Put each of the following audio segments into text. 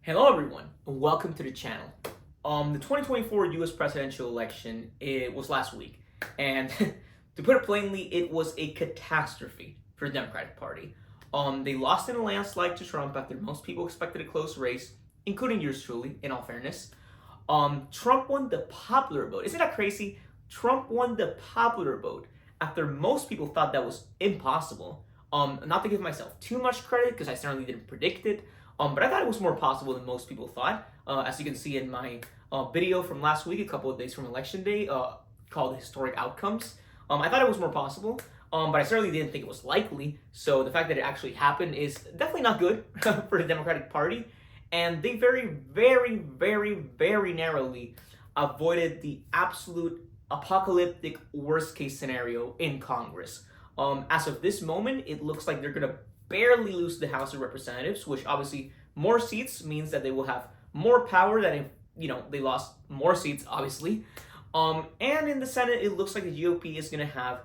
Hello everyone, and welcome to the channel. The 2024 US presidential election, it was last week, and to put it plainly, it was a catastrophe for the Democratic Party. They lost in a landslide to Trump after most people expected a close race, including yours truly, in all fairness. Trump won the popular vote. Isn't that crazy? Trump won the popular vote after most people thought that was impossible. Not to give myself too much credit, because I certainly didn't predict it, but I thought it was more possible than most people thought. As you can see in my video from last week, a couple of days from Election Day, called Historic Outcomes. I thought it was more possible, but I certainly didn't think it was likely. So the fact that it actually happened is definitely not good for the Democratic Party. And they very narrowly avoided the absolute apocalyptic worst case scenario in Congress. As of this moment, it looks like they're going to barely lose the House of Representatives, which obviously more seats means that they will have more power than if, they lost more seats, obviously. And in the Senate, it looks like the GOP is going to have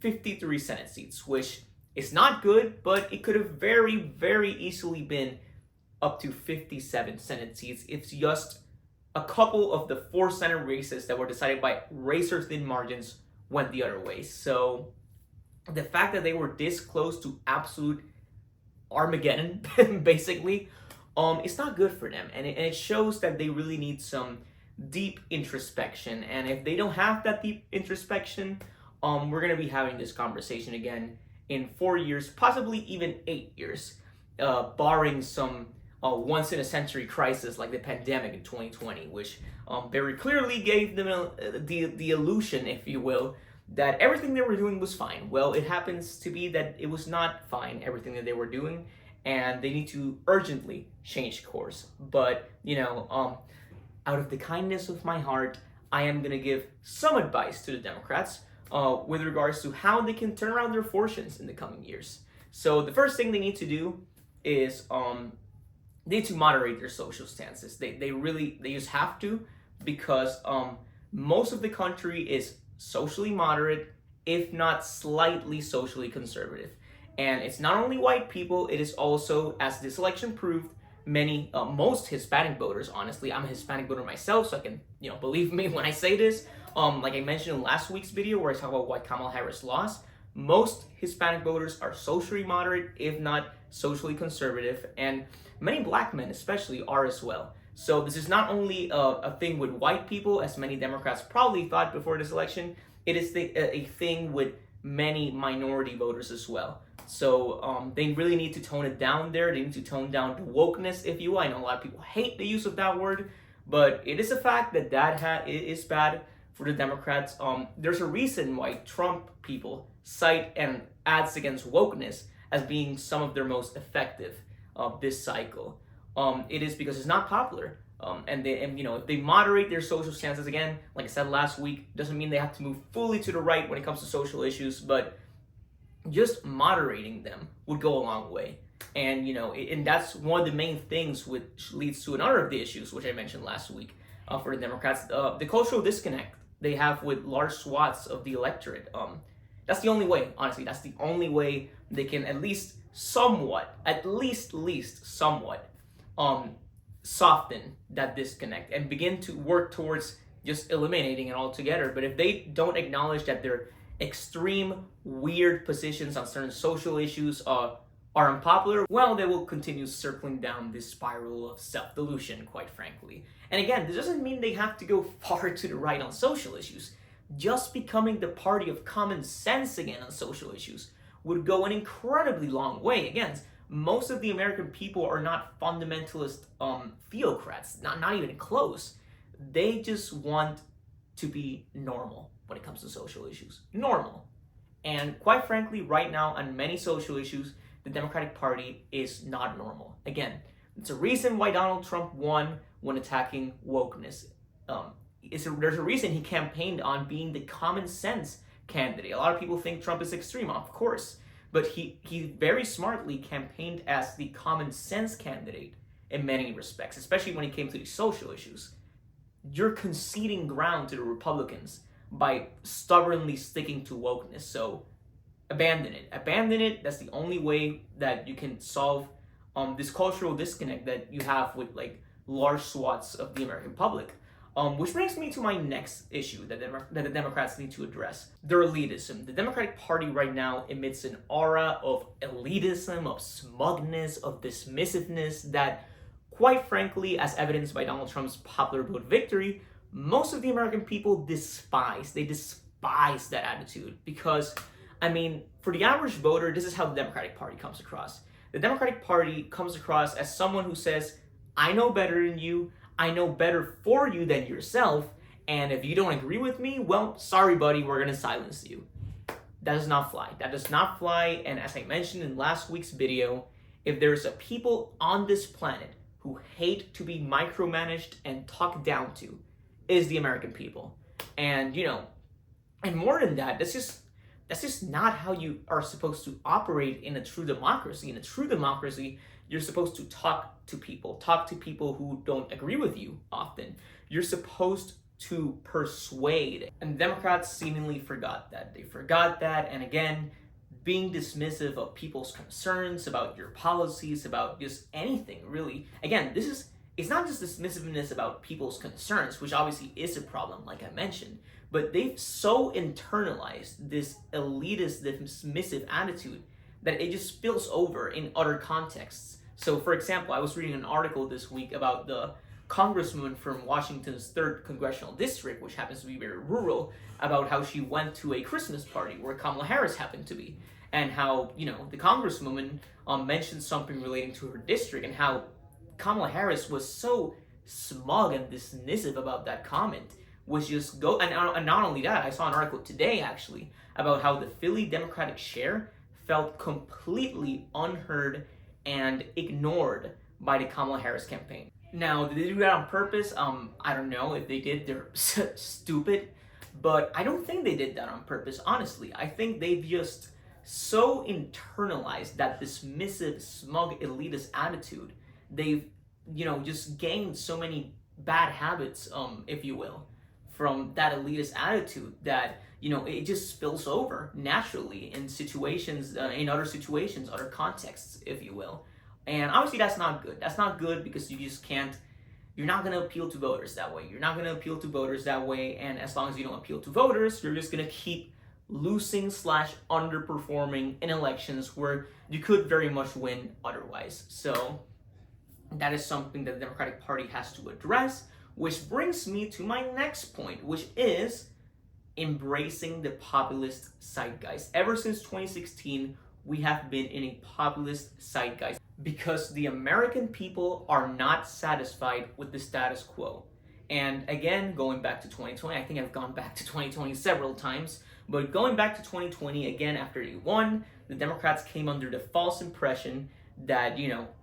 53 Senate seats, which is not good, but it could have very easily been up to 57 Senate seats. It's just a couple of the 4 Senate races that were decided by razor-thin margins went the other way. So the fact that they were this close to absolute Armageddon, basically, it's not good for them. And it shows that they really need some deep introspection. And if they don't have that deep introspection, we're going to be having this conversation again in 4 years, possibly even 8 years, barring some once-in-a-century crisis like the pandemic in 2020, which very clearly gave them the illusion, if you will, that everything they were doing was fine. Well, it happens to be that it was not fine, everything that they were doing, and they need to urgently change course. But, out of the kindness of my heart, I am going to give some advice to the Democrats with regards to how they can turn around their fortunes in the coming years. So the first thing they need to do is they need to moderate their social stances. They just have to, because most of the country is socially moderate, if not slightly socially conservative. And it's not only white people, it is also, as this election proved, most Hispanic voters, honestly. I'm a Hispanic voter myself, so I can, believe me when I say this. Like I mentioned in last week's video where I talk about why Kamala Harris lost, most Hispanic voters are socially moderate, if not socially conservative, and many black men especially are as well. So this is not only a thing with white people, as many Democrats probably thought before this election, it is a thing with many minority voters as well. So they really need to tone it down there. They need to tone down the wokeness, if you will. I know a lot of people hate the use of that word, but it is a fact that is bad for the Democrats. There's a reason why Trump people cite and ads against wokeness as being some of their most effective this cycle. It is because it's not popular. If they moderate their social stances, again, like I said last week, doesn't mean they have to move fully to the right when it comes to social issues, but just moderating them would go a long way. And and that's one of the main things which leads to another of the issues which I mentioned last week for the Democrats, the cultural disconnect they have with large swaths of the electorate. That's the only way, honestly. That's the only way they can at least somewhat soften that disconnect and begin to work towards just eliminating it altogether. But if they don't acknowledge that their extreme weird positions on certain social issues are unpopular, well, they will continue circling down this spiral of self-delusion, quite frankly. And again, this doesn't mean they have to go far to the right on social issues. Just becoming the party of common sense again on social issues would go an incredibly long way. Again, most of the American people are not fundamentalist theocrats, not even close. They just want to be normal when it comes to social issues. Normal. And quite frankly, right now, on many social issues, the Democratic Party is not normal. Again, it's a reason why Donald Trump won when attacking wokeness. There's a reason he campaigned on being the common sense candidate. A lot of people think Trump is extreme, of course, but he very smartly campaigned as the common sense candidate in many respects, especially when it came to these social issues. You're conceding ground to the Republicans by stubbornly sticking to wokeness. So abandon it. That's the only way that you can solve this cultural disconnect that you have with like large swaths of the American public. Which brings me to my next issue that the Democrats need to address: their elitism. The Democratic Party right now emits an aura of elitism, of smugness, of dismissiveness that, quite frankly, as evidenced by Donald Trump's popular vote victory, most of the American people despise. They despise that attitude because, I mean, for the average voter, this is how the Democratic Party comes across. The Democratic Party comes across as someone who says, I know better than you, I know better for you than yourself, and if you don't agree with me, well, sorry buddy, we're gonna silence you. That does not fly. That does not fly, and as I mentioned in last week's video, if there's a people on this planet who hate to be micromanaged and talked down to, is the American people. And and more than that, that's just not how you are supposed to operate in a true democracy. In a true democracy, you're supposed to talk to people who don't agree with you often. You're supposed to persuade. And Democrats seemingly forgot that. They forgot that, and again, being dismissive of people's concerns about your policies, about just anything, really. Again, it's not just dismissiveness about people's concerns, which obviously is a problem, like I mentioned, but they've so internalized this elitist, dismissive attitude that it just spills over in other contexts. So, for example, I was reading an article this week about the congresswoman from Washington's 3rd Congressional District, which happens to be very rural, about how she went to a Christmas party where Kamala Harris happened to be, and how, the congresswoman mentioned something relating to her district, and how Kamala Harris was so smug and dismissive about that comment, was just and not only that, I saw an article today, actually, about how the Philly Democratic chair felt completely unheard and ignored by the Kamala Harris campaign. Now, did they do that on purpose? I don't know. If they did, they're stupid. But I don't think they did that on purpose, honestly. I think they've just so internalized that dismissive, smug, elitist attitude. They've, just gained so many bad habits, if you will, from that elitist attitude that, it just spills over naturally in situations, in other situations, other contexts, if you will. And obviously that's not good. That's not good because you're not going to appeal to voters that way. You're not going to appeal to voters that way. And as long as you don't appeal to voters, you're just going to keep losing / underperforming in elections where you could very much win otherwise. So that is something that the Democratic Party has to address, which brings me to my next point, which is embracing the populist zeitgeist. Ever since 2016, we have been in a populist zeitgeist because the American people are not satisfied with the status quo. And again, going back to 2020, I think I've gone back to 2020 several times, but going back to 2020, again, after they won, the Democrats came under the false impression that,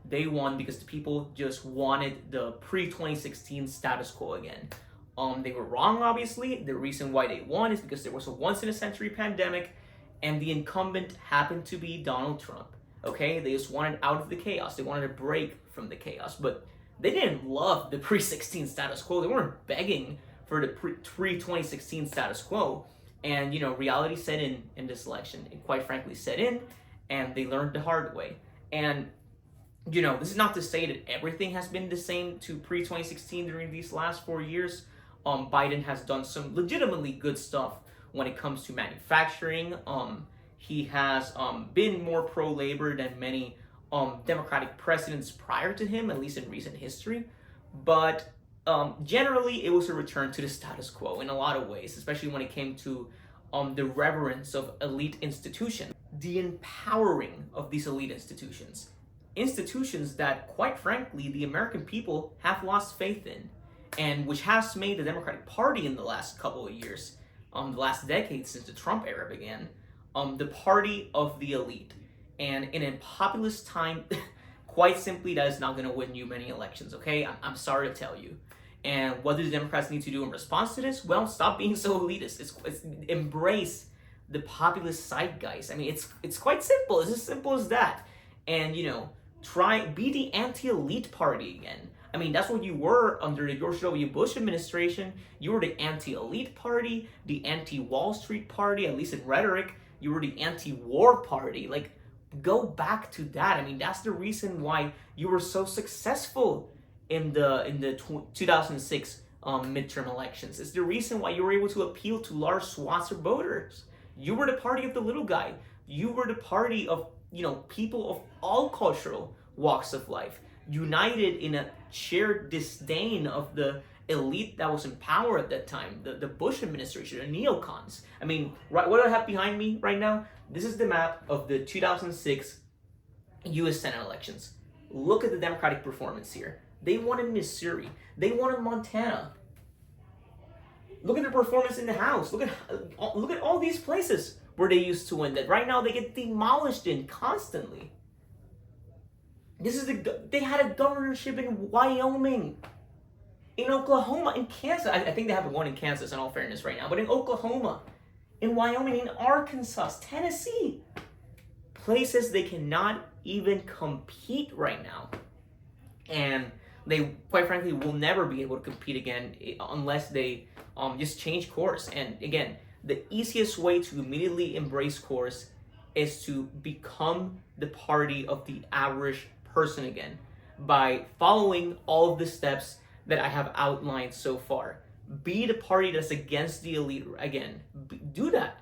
they won because the people just wanted the pre-2016 status quo again. They were wrong, obviously. The reason why they won is because there was a once-in-a-century pandemic, and the incumbent happened to be Donald Trump. Okay, they just wanted out of the chaos. They wanted a break from the chaos, but they didn't love the pre-16 status quo. They weren't begging for the pre-2016 status quo. And, reality set in this election. It quite frankly set in, and they learned the hard way. And, this is not to say that everything has been the same to pre-2016 during these last 4 years. Biden has done some legitimately good stuff when it comes to manufacturing. He has been more pro-labor than many Democratic presidents prior to him, at least in recent history. But generally, it was a return to the status quo in a lot of ways, especially when it came to the reverence of elite institutions, the empowering of these elite institutions. Institutions that, quite frankly, the American people have lost faith in, and which has made the Democratic Party in the last couple of years, the last decade since the Trump era began, the party of the elite. And in a populist time, quite simply, that is not going to win you many elections, okay? I'm sorry to tell you. And what do the Democrats need to do in response to this? Well, stop being so elitist. It's embrace the populist zeitgeist. I mean, it's quite simple. It's as simple as that. And, be the anti-elite party again. I mean, that's what you were under the George W. Bush administration. You were the anti-elite party, the anti-Wall Street party, at least in rhetoric. You were the anti-war party. Like, go back to that. I mean, that's the reason why you were so successful in the 2006 midterm elections. It's the reason why you were able to appeal to large swaths of voters. You were the party of the little guy. You were the party of, people of all cultural walks of life, united in a shared disdain of the elite that was in power at that time, the Bush administration, the neocons. I mean, right, what do I have behind me right now? This is the map of the 2006 U.S. Senate elections. Look at the Democratic performance here. They won in Missouri. They won in Montana. Look at their performance in the House. Look at all these places where they used to win that right now they get demolished in constantly. They had a governorship in Wyoming, in Oklahoma, in Kansas. I think they have one in Kansas, in all fairness, right now. But in Oklahoma, in Wyoming, in Arkansas, Tennessee, places they cannot even compete right now. And they, quite frankly, will never be able to compete again unless they just change course. And again, the easiest way to immediately embrace course is to become the party of the average person again by following all of the steps that I have outlined so far. Be the party that's against the elite again. Do that.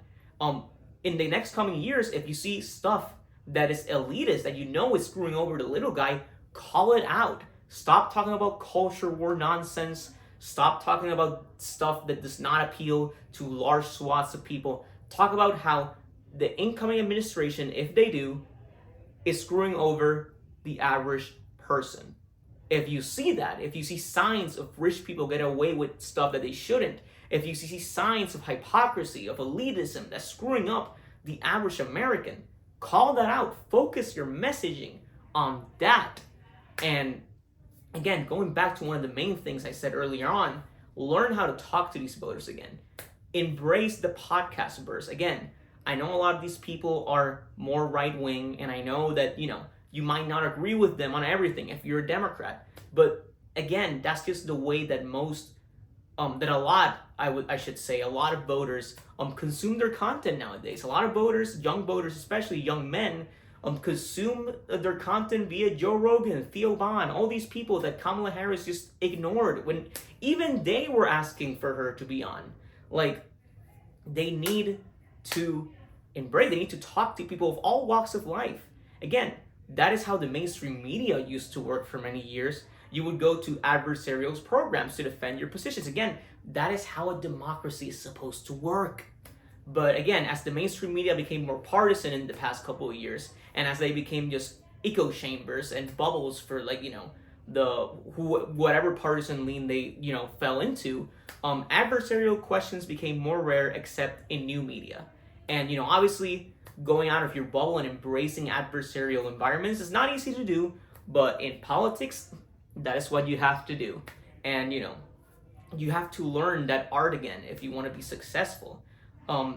In the next coming years, if you see stuff that is elitist, that is screwing over the little guy, call it out. Stop talking about culture war nonsense. Stop talking about stuff that does not appeal to large swaths of people. Talk about how the incoming administration, if they do, is screwing over the average person. If you see that, if you see signs of rich people get away with stuff that they shouldn't, if you see signs of hypocrisy, of elitism that's screwing up the average American, call that out. Focus your messaging on that. And again, going back to one of the main things I said earlier on, learn how to talk to these voters again. Embrace the podcast burst. Again, I know a lot of these people are more right-wing, and I know that, you might not agree with them on everything if you're a Democrat. But again, that's just the way that a lot of voters consume their content nowadays. A lot of voters, young voters, especially young men, consume their content via Joe Rogan, Theo Von, all these people that Kamala Harris just ignored when even they were asking for her to be on. Like, they need to embrace, they need to talk to people of all walks of life. Again, that is how the mainstream media used to work for many years. You would go to adversarial programs to defend your positions. Again, that is how a democracy is supposed to work. But again, as the mainstream media became more partisan in the past couple of years, and as they became just echo chambers and bubbles for whatever partisan lean they fell into, adversarial questions became more rare, except in new media. And obviously, going out of your bubble and embracing adversarial environments is not easy to do, but in politics, that is what you have to do. And you have to learn that art again if you want to be successful.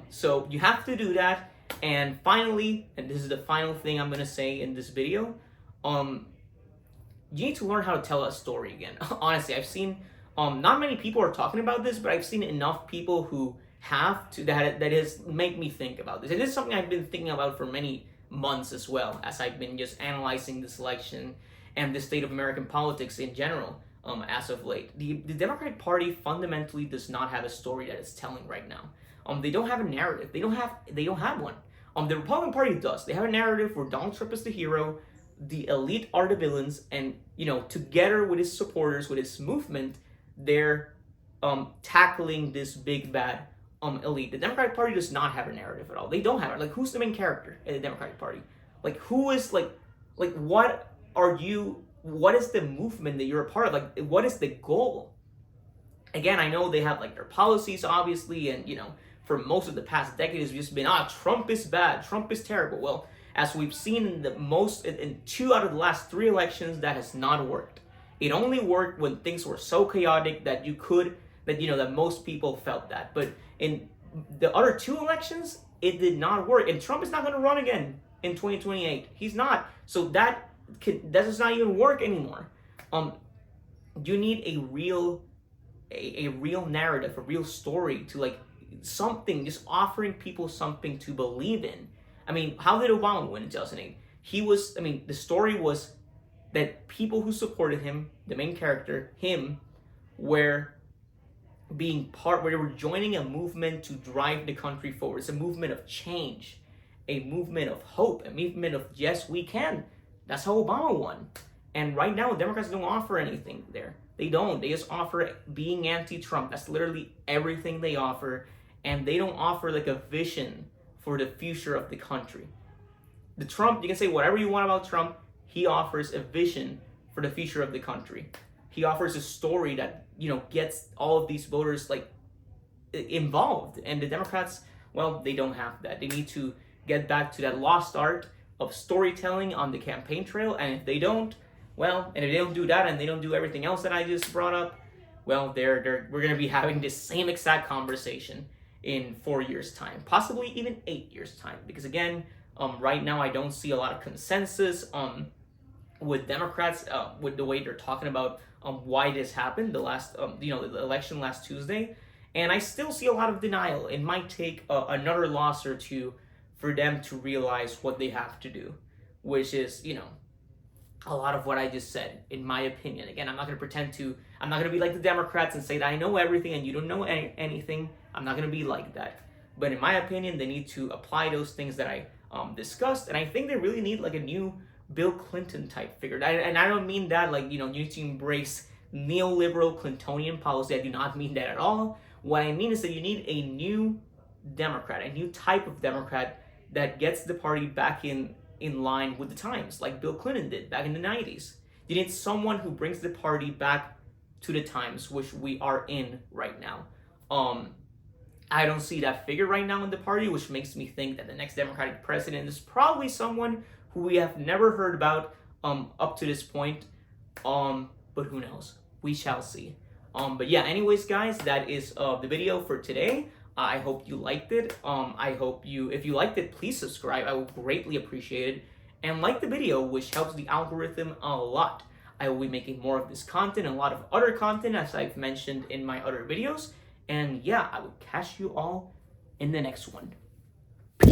So you have to do that. And finally, and this is the final thing I'm going to say in this video, you need to learn how to tell a story again. Honestly, I've seen, not many people are talking about this, but I've seen enough people who that has made me think about this. And this is something I've been thinking about for many months as well, as I've been just analyzing this election and the state of American politics in general as of late. The Democratic Party fundamentally does not have a story that it's telling right now. They don't have a narrative. They don't have one. The Republican Party does. They have a narrative where Donald Trump is the hero, the elite are the villains, and together with his supporters, with his movement, they're tackling this big bad elite. The Democratic Party does not have a narrative at all. They don't have it. Like, who's the main character in the Democratic Party? Like, who is what is the movement that you're a part of? Like, what is the goal? Again, I know they have their policies, obviously, and for most of the past decades, it's just been, Trump is bad, Trump is terrible. Well, as we've seen in 2 out of the last 3 elections, that has not worked. It only worked when things were so chaotic that that most people felt that. But in the other 2 elections, it did not work. And Trump is not going to run again in 2028. He's not. So that does not even work anymore. You need a real narrative, a real story to something, just offering people something to believe in. I mean, how did Obama win in 2008? He was, I mean, the story was that people who supported him, the main character, him, were where they were joining a movement to drive the country forward. It's a movement of change, a movement of hope, a movement of yes, we can. That's how Obama won. And right now, Democrats don't offer anything there. They don't. They just offer being anti-Trump. That's literally everything they offer. And they don't offer like a vision for the future of the country. The Trump, you can say whatever you want about Trump, he offers a vision for the future of the country. He offers a story that, gets all of these voters like involved. And the Democrats, well, they don't have that. They need to get back to that lost art of storytelling on the campaign trail. And if they don't, well, and if they don't do that and they don't do everything else that I just brought up, well, we're going to be having this same exact conversation in 4 years' time, possibly even 8 years' time. Because again, right now I don't see a lot of consensus with Democrats with the way they're talking about why this happened, the election last Tuesday. And I still see a lot of denial. It might take another loss or two for them to realize what they have to do, which is, a lot of what I just said, in my opinion. Again, I'm not going to be like the Democrats and say that I know everything and you don't know anything. I'm not going to be like that. But in my opinion, they need to apply those things that I discussed. And I think they really need like a new Bill Clinton type figure. And I don't mean that like, you need to embrace neoliberal Clintonian policy. I do not mean that at all. What I mean is that you need a new Democrat, a new type of Democrat that gets the party back in line with the times, like Bill Clinton did back in the 90s. You need someone who brings the party back to the times which we are in right now. I don't see that figure right now in the party, which makes me think that the next Democratic president is probably someone who we have never heard about up to this point. But who knows? We shall see. But yeah, anyways, guys, that is the video for today. I hope you liked it. If you liked it, please subscribe. I would greatly appreciate it. And like the video, which helps the algorithm a lot. I will be making more of this content and a lot of other content, as I've mentioned in my other videos. And yeah, I will catch you all in the next one.